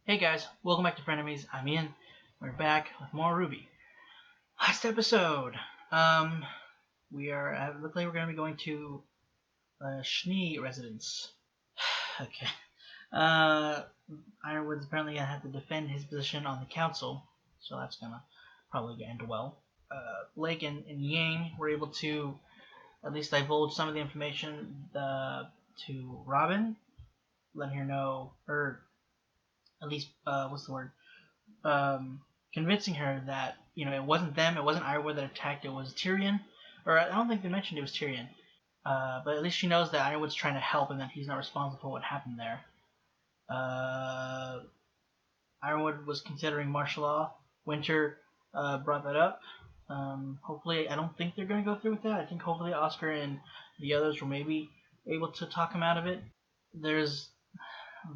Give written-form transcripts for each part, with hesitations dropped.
Hey guys, welcome back to Frenemies. I'm Ian. We're back with more RWBY. Last episode, we are looks like we're gonna be going to Schnee residence. Okay. Ironwood's apparently gonna have to defend his position on the council, so that's gonna probably end well. Blake and Yang were able to at least divulge some of the information to Robin, letting her know, or at least what's the word? Convincing her that it wasn't them, it wasn't Ironwood that attacked, it was Tyrion. Or I don't think they mentioned it was Tyrion. But at least she knows that Ironwood's trying to help and that he's not responsible for what happened there. Ironwood was considering martial law. Winter brought that up. Hopefully, I don't think they're going to go through with that. I think hopefully Oscar and the others were maybe able to talk him out of it. There's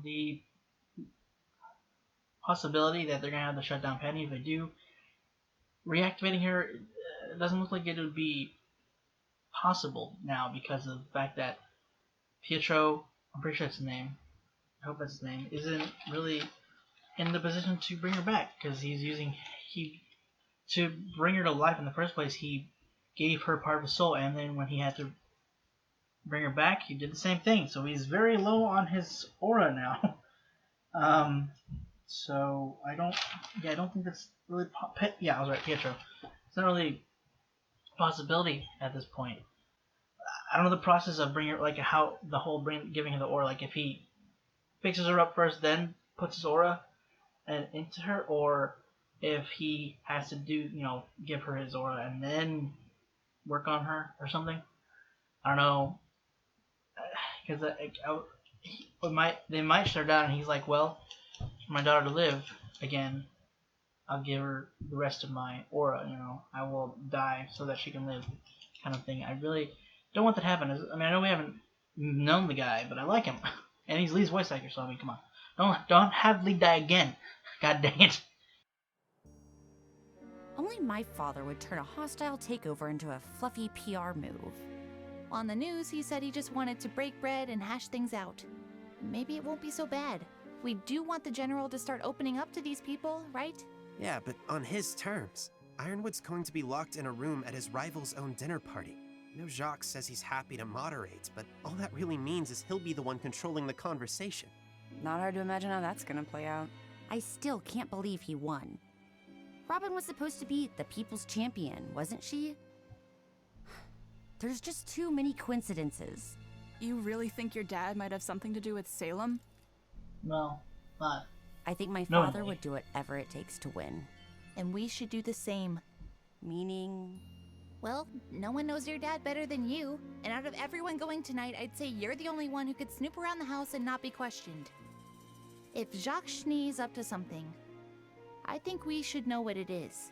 the possibility that they're going to have to shut down Penny. If they do, reactivating her, it doesn't look like it would be possible now because of the fact that Pietro, I'm pretty sure that's his name, I hope that's his name, isn't really in the position to bring her back, because to bring her to life in the first place, he gave her part of his soul, and then when he had to bring her back, he did the same thing. So he's very low on his aura now. So I don't think that's really I was right, Pietro. It's not really a possibility at this point. I don't know the process of bringing her, like how the whole giving her the aura, like if he fixes her up first, then puts his aura into her, or if he has to give her his aura and then work on her or something. I don't know, because they might shut her down, and he's like, well, for my daughter to live again, I'll give her the rest of my aura. I will die so that she can live, kind of thing. I really don't want that to happen. I mean, I know we haven't known the guy, but I like him, and he's Lee's voice actor. So I mean, come on, don't have Lee die again. God dang it. Only my father would turn a hostile takeover into a fluffy PR move. On the news, he said he just wanted to break bread and hash things out. Maybe it won't be so bad. We do want the General to start opening up to these people, right? Yeah, but on his terms. Ironwood's going to be locked in a room at his rival's own dinner party. I know Jacq says he's happy to moderate, but all that really means is he'll be the one controlling the conversation. Not hard to imagine how that's gonna play out. I still can't believe he won. Robin was supposed to be the people's champion, wasn't she? There's just too many coincidences. You really think your dad might have something to do with Salem? No, not. I think my No, father would do whatever it takes to win. And we should do the same. Meaning? Well, no one knows your dad better than you. And out of everyone going tonight, I'd say you're the only one who could snoop around the house and not be questioned. If Jacq Schnee's up to something, I think we should know what it is.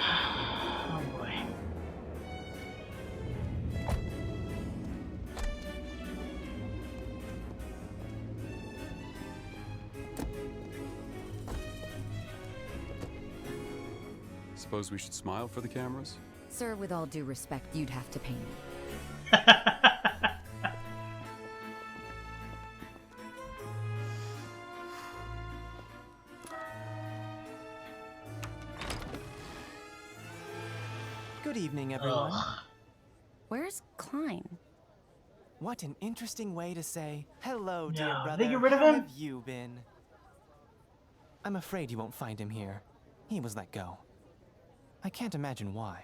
Oh boy. Suppose we should smile for the cameras? Sir, with all due respect, you'd have to pay me. Good evening, everyone. Where's Klein? What an interesting way to say, hello, dear Yeah, brother. they get rid of How him? have you been? I'm afraid you won't find him here. He was let go. I can't imagine why.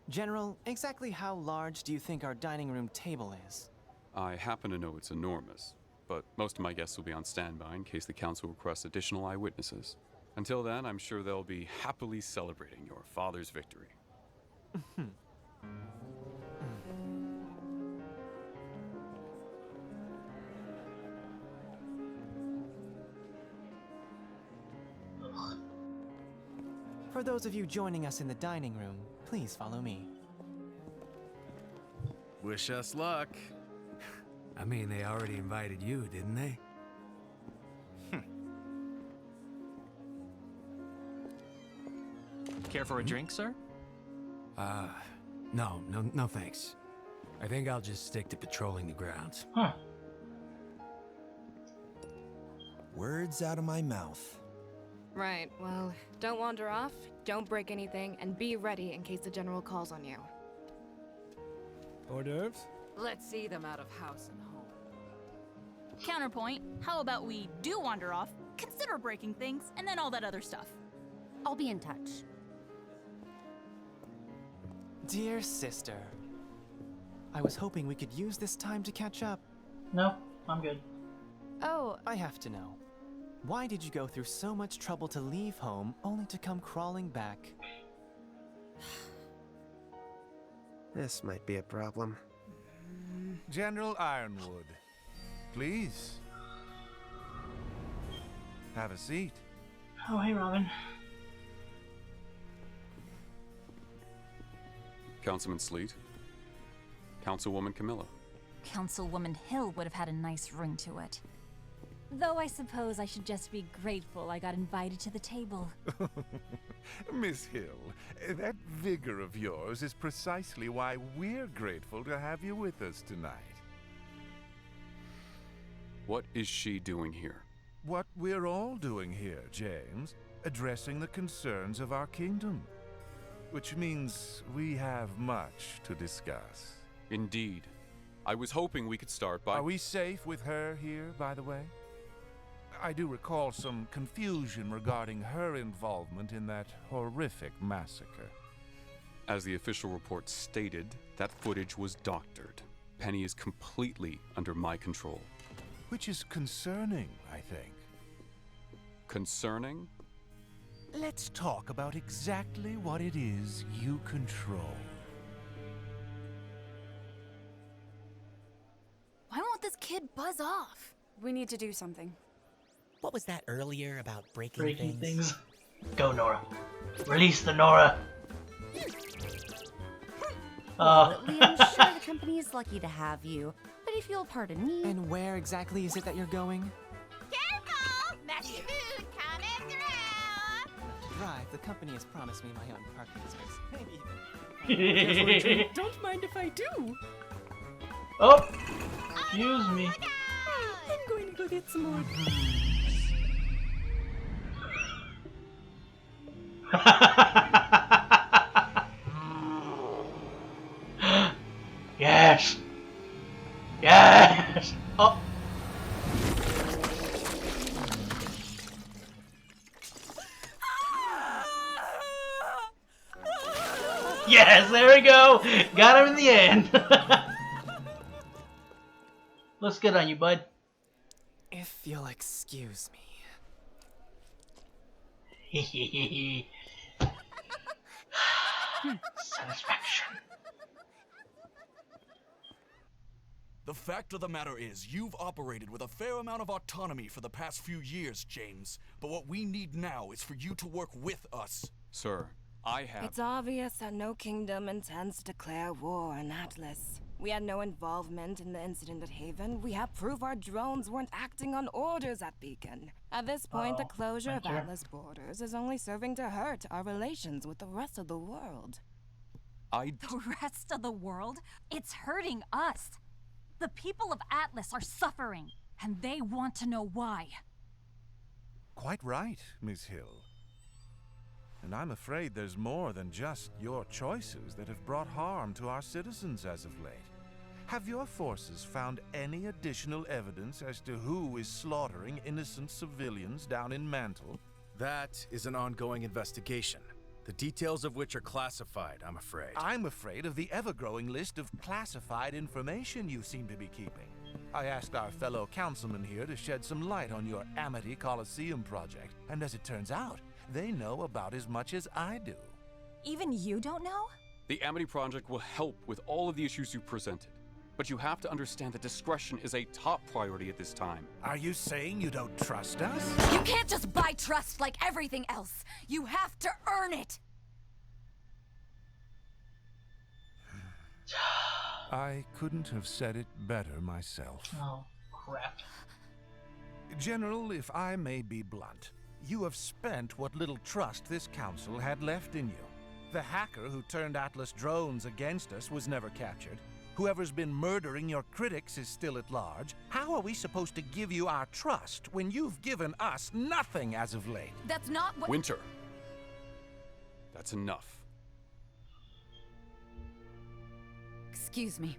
General, exactly how large do you think our dining room table is? I happen to know it's enormous, but most of my guests will be on standby in case the council requests additional eyewitnesses. Until then, I'm sure they'll be happily celebrating your father's victory. For those of you joining us in the dining room, please follow me. Wish us luck. I mean, they already invited you, didn't they? Care for a drink, sir? No thanks. I think I'll just stick to patrolling the grounds. Huh. Words out of my mouth. Right, well, don't wander off, don't break anything, and be ready in case the general calls on you. Hors d'oeuvres? Let's see them out of house and home. Counterpoint, how about we do wander off, consider breaking things, and then all that other stuff? I'll be in touch. Dear sister, I was hoping we could use this time to catch up. No, I'm good. Oh, I have to know. Why did you go through so much trouble to leave home, only to come crawling back? This might be a problem. General Ironwood, please. Have a seat. Oh, hey, Robin. Councilman Sleet. Councilwoman Camilla. Councilwoman Hill would have had a nice ring to it. Though I suppose I should just be grateful I got invited to the table. Miss Hill, that vigor of yours is precisely why we're grateful to have you with us tonight. What is she doing here? What we're all doing here, James, addressing the concerns of our kingdom. Which means we have much to discuss. Indeed. I was hoping we could start by... Are we safe with her here, by the way? I do recall some confusion regarding her involvement in that horrific massacre. As the official report stated, that footage was doctored. Penny is completely under my control. Which is concerning, I think. Concerning? Let's talk about exactly what it is you control. Why won't this kid buzz off? we need to do something. What was that earlier about breaking things? Go, Nora. Release the Nora. Lee, I'm sure the company is lucky to have you, but if you'll pardon me... And where exactly is it that you're going? Careful! Messy food coming through! Drive, the company has promised me my own parking space. Don't mind if I do. Oh! Excuse me. I'm going to go get some more. Yes! Yes! Oh! Yes, there we go! Got him in the end! Looks good on you, bud. If you'll excuse me. Satisfaction. The fact of the matter is, you've operated with a fair amount of autonomy for the past few years, James. But what we need now is for you to work with us. Sir, I have... It's obvious that no kingdom intends to declare war on Atlas. We had no involvement in the incident at Haven. We have proof our drones weren't acting on orders at Beacon. At this point, the closure of Atlas borders is only serving to hurt our relations with the rest of the world. The rest of the world? It's hurting us. The people of Atlas are suffering, and they want to know why. Quite right, Miss Hill. And I'm afraid there's more than just your choices that have brought harm to our citizens as of late. Have your forces found any additional evidence as to who is slaughtering innocent civilians down in Mantle? That is an ongoing investigation, the details of which are classified, I'm afraid. I'm afraid of the ever-growing list of classified information you seem to be keeping. I asked our fellow councilman here to shed some light on your Amity Coliseum project, and as it turns out, they know about as much as I do. Even you don't know? The Amity Project will help with all of the issues you presented. But you have to understand that discretion is a top priority at this time. Are you saying you don't trust us? You can't just buy trust like everything else. You have to earn it. I couldn't have said it better myself. Oh, crap. General, if I may be blunt, you have spent what little trust this council had left in you. The hacker who turned Atlas drones against us was never captured. Whoever's been murdering your critics is still at large. How are we supposed to give you our trust when you've given us nothing as of late? That's not what— Winter. That's enough. Excuse me.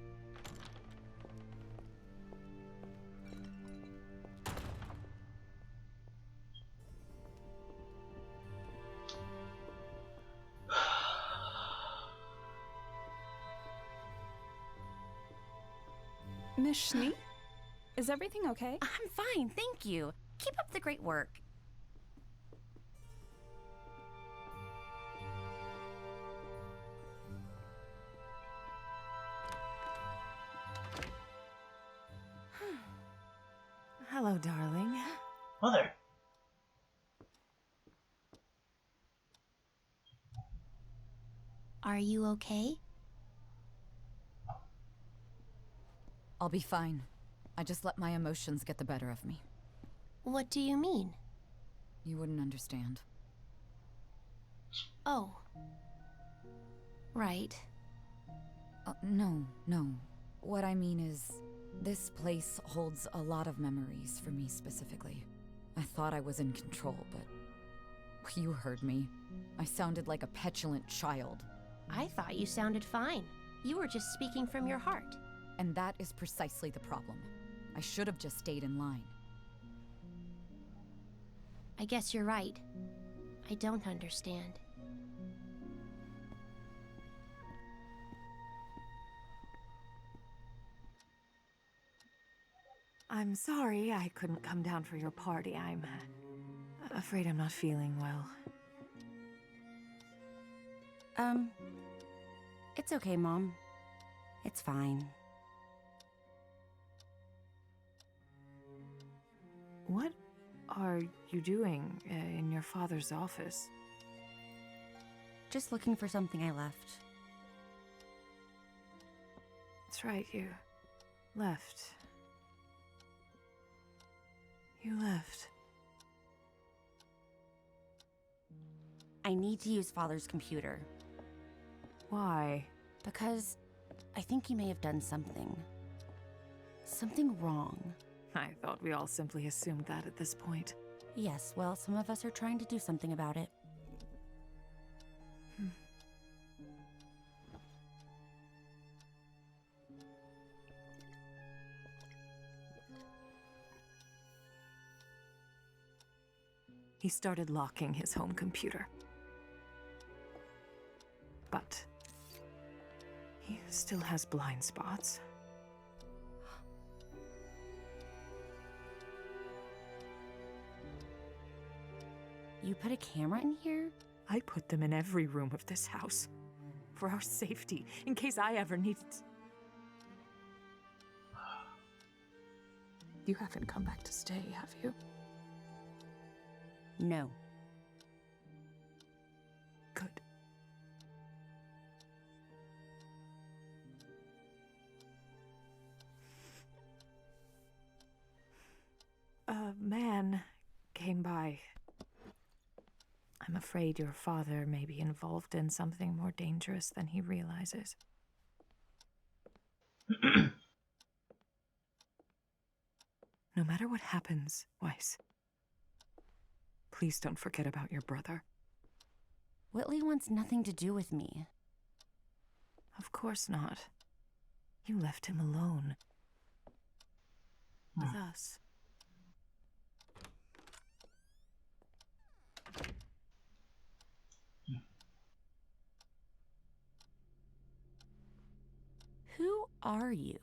Miss Schnee? Is everything okay? I'm fine, thank you. Keep up the great work. Hello, darling. Mother. Are you okay? I'll be fine. I just let my emotions get the better of me. What do you mean? You wouldn't understand. Oh. Right. No. What I mean is, this place holds a lot of memories for me specifically. I thought I was in control, but you heard me. I sounded like a petulant child. I thought you sounded fine. You were just speaking from your heart. And that is precisely the problem. I should have just stayed in line. I guess you're right. I don't understand. I'm sorry I couldn't come down for your party. I'm afraid I'm not feeling well. It's okay, Mom. It's fine. What are you doing in your father's office? Just looking for something I left. That's right, you left. You left. I need to use Father's computer. Why? Because I think he may have done something. Something wrong. I thought we all simply assumed that at this point. Yes, well, some of us are trying to do something about it. He started locking his home computer. But he still has blind spots. You put a camera in here? I put them in every room of this house. For our safety, in case I ever needed... You haven't come back to stay, have you? No. Good. A man came by. I'm afraid your father may be involved in something more dangerous than he realizes. No matter what happens, Weiss, please don't forget about your brother. Whitley wants nothing to do with me. Of course not. You left him alone. With us. Who are you?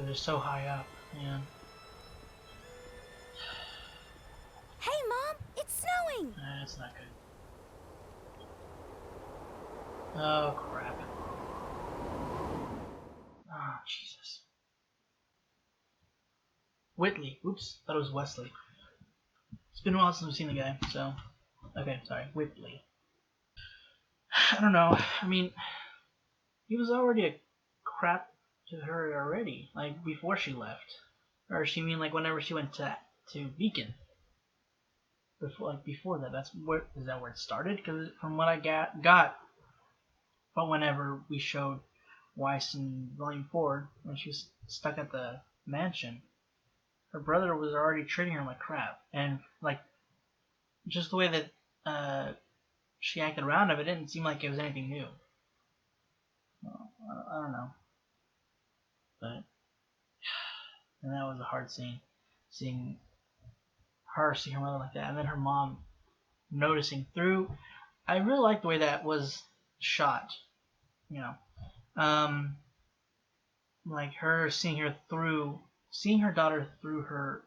just so high up, man. Hey, Mom! It's snowing! That's not good. Oh, crap. Oh, Jesus. Whitley. Oops, thought it was Wesley. It's been a while since we've seen the guy, so... Okay, sorry, Whitley. I don't know. I mean, he was already a crap to her already, like, before she left. Or she mean, like, whenever she went to Beacon. Before that, is that where it started? Because from what I got, but whenever we showed Weiss in Volume 4, when she was stuck at the mansion, her brother was already treating her like crap. And, like, just the way that she acted around him, it didn't seem like it was anything new. Well, I don't know. But, and that was a hard scene. Seeing her mother like that, and then her mom noticing through. I really like the way that was shot, you know, like her seeing her daughter through her.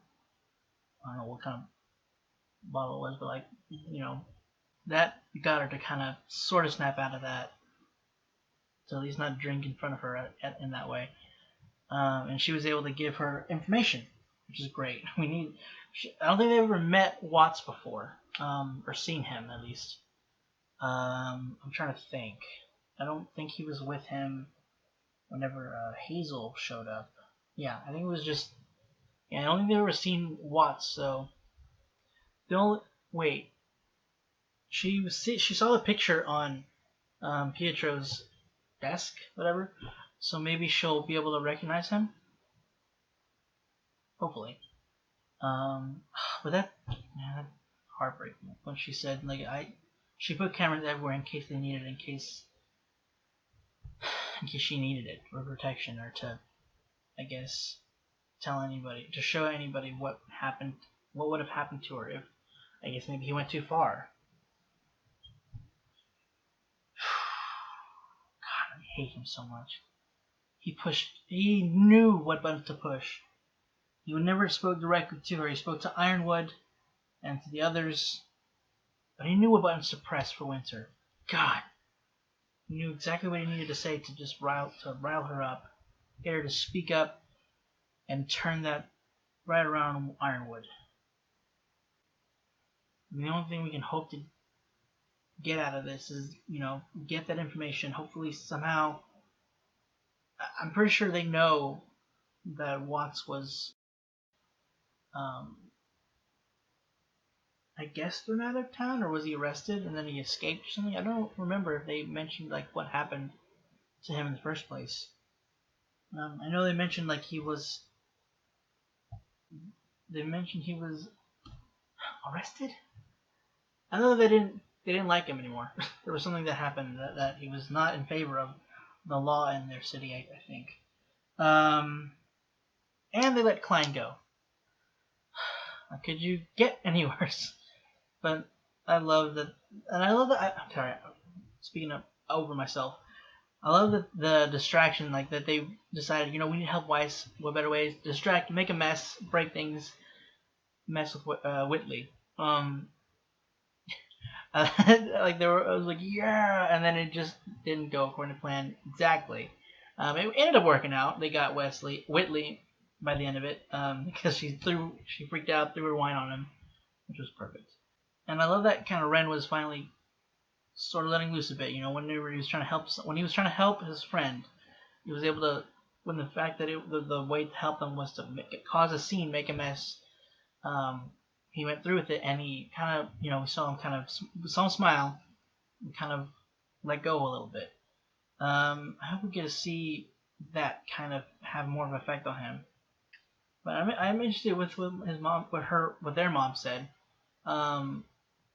I don't know what kind of bottle it was, but like, you know, that got her to kind of sort of snap out of that, so at least not drink in front of her in that way, and she was able to give her information, which is great. I don't think they've ever met Watts before, or seen him at least. I'm trying to think. I don't think he was with him whenever Hazel showed up. Yeah, I think it was just. Yeah, I don't think they've ever seen Watts. So wait. She saw the picture on Pietro's desk, whatever. So maybe she'll be able to recognize him. Hopefully. But that's heartbreaking when she said, like, she put cameras everywhere in case they needed it, in case she needed it for protection, or to, I guess, to show anybody what would have happened to her if, I guess, maybe he went too far. God, I hate him so much. He knew what buttons to push. He never spoke directly to her. He spoke to Ironwood and to the others, but he knew what buttons to press for Winter. God, he knew exactly what he needed to say to just rile her up, get her to speak up, and turn that right around Ironwood. And the only thing we can hope to get out of this is, you know, get that information. Hopefully, somehow, I'm pretty sure they know that Watts was, I guess, thrown out of town, or was he arrested and then he escaped or something? I don't remember if they mentioned, like, what happened to him in the first place. I know they mentioned, like, he was arrested. I know they didn't like him anymore. There was something that happened that he was not in favor of the law in their city, I think. And they let Klein go. Could you get any worse? But I love that, and I love that. I'm sorry, speaking up over myself. I love the distraction, like, that they decided, you know, we need to help Weiss. What better ways? Distract, make a mess, break things, mess with Whitley. Like, I was like, yeah, and then it just didn't go according to plan exactly. It ended up working out. They got Whitley by the end of it, because she freaked out, threw her wine on him, which was perfect. And I love that kind of Ren was finally sort of letting loose a bit. You know, when he was trying to help his friend, he was able to. When the fact that the way to help them was to cause a scene, make a mess. He went through with it, and he kind of, you know, we saw him smile, and kind of let go a little bit. I hope we get to see that kind of have more of an effect on him. But I'm interested with his mom, what their mom said.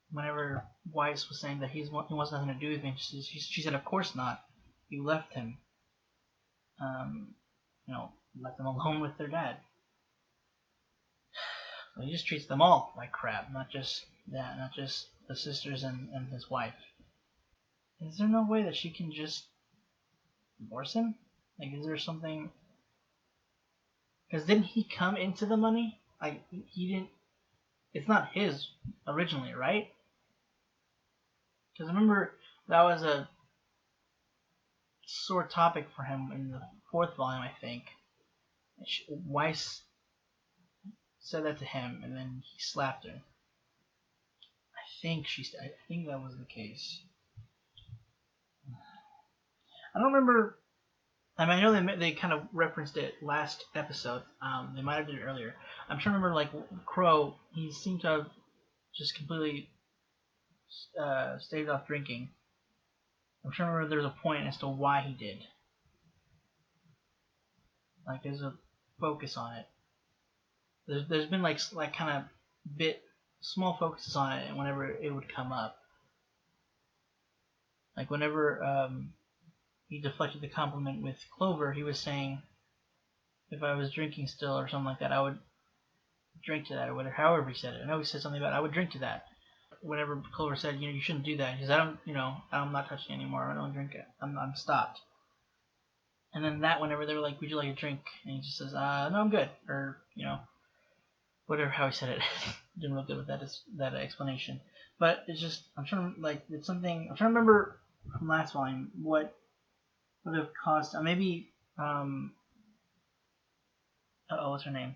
Whenever Weiss was saying that he wants nothing to do with me, she said, "Of course not. You left him. You know, left them alone with their dad." So he just treats them all like crap, not just the sisters and his wife. Is there no way that she can just divorce him? Like, is there something? Because didn't he come into the money? Like, he didn't... It's not his originally, right? Because remember, that was a sore topic for him in the 4th volume, I think. Weiss said that to him, and then he slapped her. I think that was the case. I don't remember. I mean, I know they kind of referenced it last episode. They might have did it earlier. I'm trying to remember, like, Crow, he seemed to have just completely staved off drinking. I'm trying to remember there's a point as to why he did. Like, there's a focus on it. There's been like kind of small focuses on it whenever it would come up. Like whenever he deflected the compliment with Clover, he was saying if I was drinking still or something like that, I would drink to that, or whatever. However he said it. I know he said something about I would drink to that. Whenever Clover said, you shouldn't do that, he says, I'm not touching it anymore. I don't drink it. I'm stopped. And then whenever they were like, would you like a drink? And he just says, no, I'm good. Or, whatever, how he said it. Didn't look good with that explanation. But it's just, I'm trying to remember from last volume what would have caused, maybe, what's her name?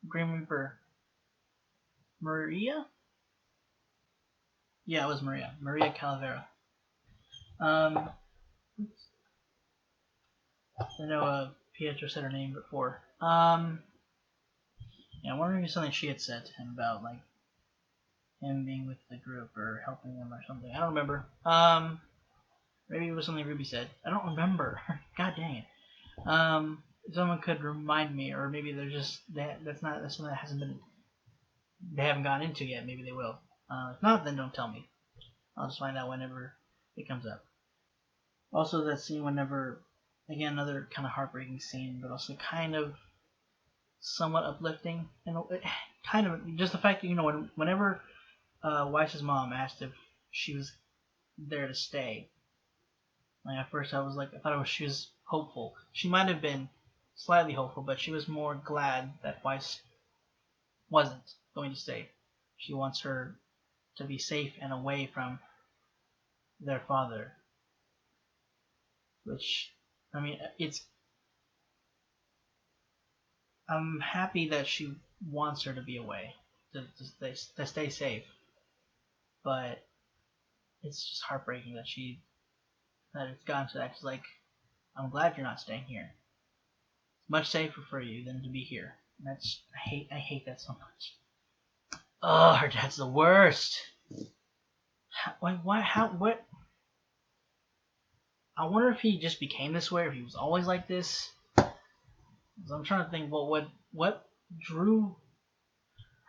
Grim Reaper. Maria? Yeah, it was Maria. Maria Calavera. I know Pietro said her name before. Yeah, I'm wondering if something she had said to him about, like, him being with the group or helping them or something. I don't remember. Maybe it was something Ruby said. I don't remember. God dang it. If someone could remind me, or maybe they're just that's something that hasn't been, they haven't gone into yet. Maybe they will. If not, then don't tell me. I'll just find out whenever it comes up. Also, that scene whenever, again, another kind of heartbreaking scene, but also kind of somewhat uplifting, and kind of just the fact that whenever Weiss's mom asked if she was there to stay, like at first I thought she was hopeful. She might have been slightly hopeful, but she was more glad that Weiss wasn't going to stay. She wants her to be safe and away from their father, which, I mean, I'm happy that she wants her to be away, to stay safe, but it's just heartbreaking that it's gotten to that. She's like, I'm glad you're not staying here. It's much safer for you than to be here. And I hate that so much. Oh, her dad's the worst. What? I wonder if he just became this way, or if he was always like this. I'm trying to think, well, what drew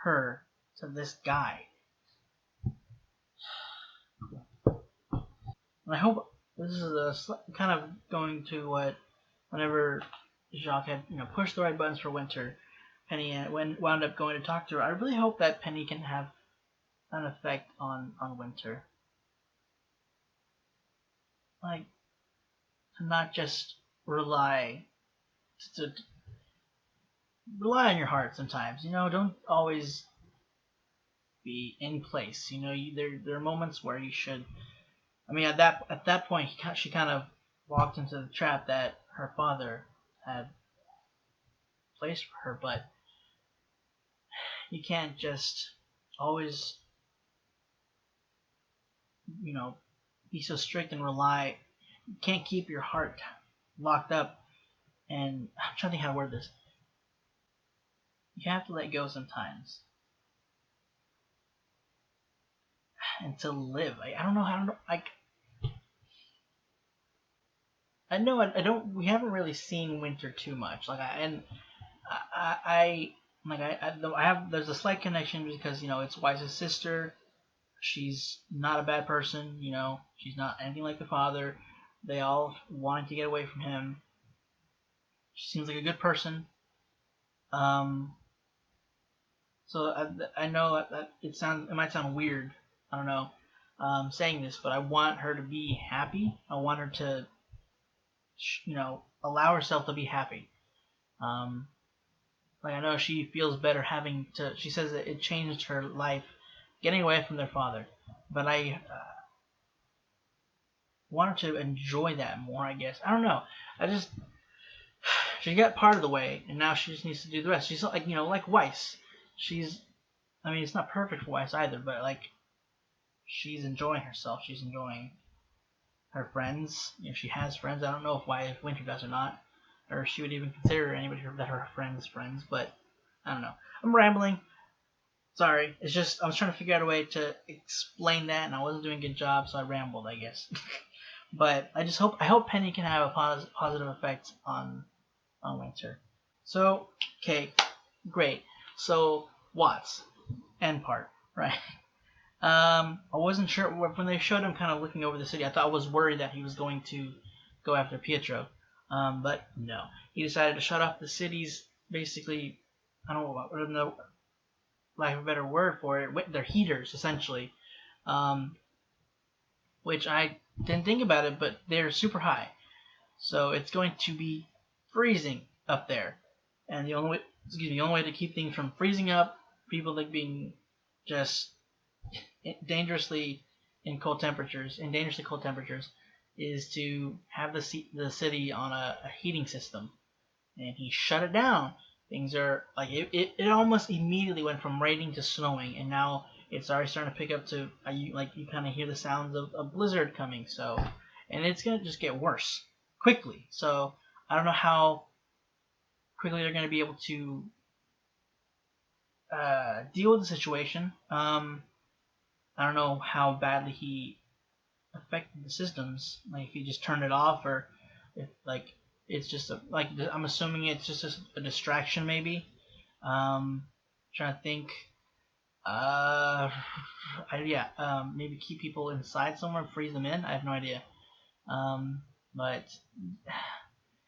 her to this guy? And I hope this is kind of going to what, whenever Jacq had pushed the right buttons for Winter, Penny wound up going to talk to her. I really hope that Penny can have an effect on Winter. Like, to not just rely on your heart sometimes. Don't always be in place. There are moments where you should. I mean, at that point, she kind of walked into the trap that her father had placed for her. But you can't just always, be so strict and rely. You can't keep your heart locked up. And I'm trying to think how to word this. You have to let go sometimes. And to live. I don't know. I don't. We haven't really seen Winter too much. There's a slight connection because it's Weiss's sister. She's not a bad person. She's not anything like the father. They all wanted to get away from him. She seems like a good person. So I know that it might sound weird. I don't know, saying this, but I want her to be happy. I want her to, allow herself to be happy. Like, I know she feels better having to. She says that it changed her life, getting away from their father. But I want her to enjoy that more, I guess. I don't know. She got part of the way, and now she just needs to do the rest. She's like, like Weiss. I mean, it's not perfect for Weiss either, but like, she's enjoying herself. She's enjoying her friends. She has friends. I don't know if Winter does or not, or if she would even consider anybody that her friends, but I don't know. I'm rambling. Sorry. It's just I was trying to figure out a way to explain that, and I wasn't doing a good job, so I rambled, I guess. But I hope Penny can have a positive effect on Winter. So, okay, great. So, Watts, end part, right? I wasn't sure when they showed him kind of looking over the city. I was worried that he was going to go after Pietro, but no. He decided to shut off the city's basically. I don't know, lack of a better word for it. They're heaters essentially, which I didn't think about it, but they're super high, so it's going to be freezing up there, and the only way to keep things from freezing up, people like being just dangerously cold temperatures, is to have the city on a heating system. And he shut it down. Things are like it almost immediately went from raining to snowing, and now it's already starting to pick up to you kind of hear the sounds of a blizzard coming. So, and it's gonna just get worse quickly. So I don't know how quickly they're gonna be able to deal with the situation. I don't know how badly he affected the systems. Like if he just turned it off, or if it's just I'm assuming it's just a distraction maybe. Trying to think. Maybe keep people inside somewhere, freeze them in. I have no idea. But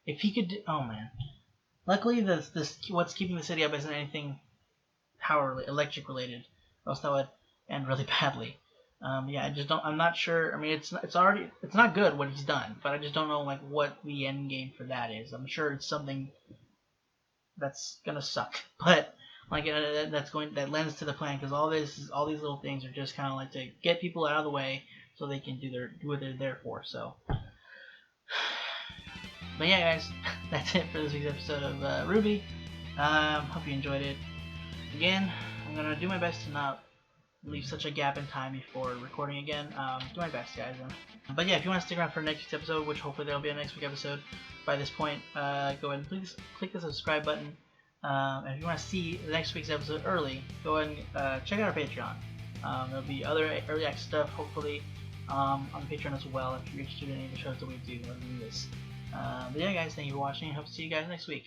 if he could, oh man. Luckily, this what's keeping the city up isn't anything electric related, or else that would end really badly. I just don't. I'm not sure. I mean, it's not good what he's done, but I just don't know what the end game for that is. I'm sure it's something that's gonna suck, but that lends to the plan, because all these little things are just kind of to get people out of the way so they can do what they're there for. So, but yeah, guys, that's it for this week's episode of RWBY. Hope you enjoyed it. Again, I'm gonna do my best to not leave such a gap in time before recording again. Do my best, guys. But yeah, if you want to stick around for next week's episode, which hopefully there'll be a next week episode by this point, go ahead and please click the subscribe button. And if you want to see the next week's episode early, go ahead and check out our Patreon. There'll be other early access stuff, hopefully, on the Patreon as well, if you're interested in any of the shows that we do when we do this. But yeah, guys, thank you for watching. Hope to see you guys next week.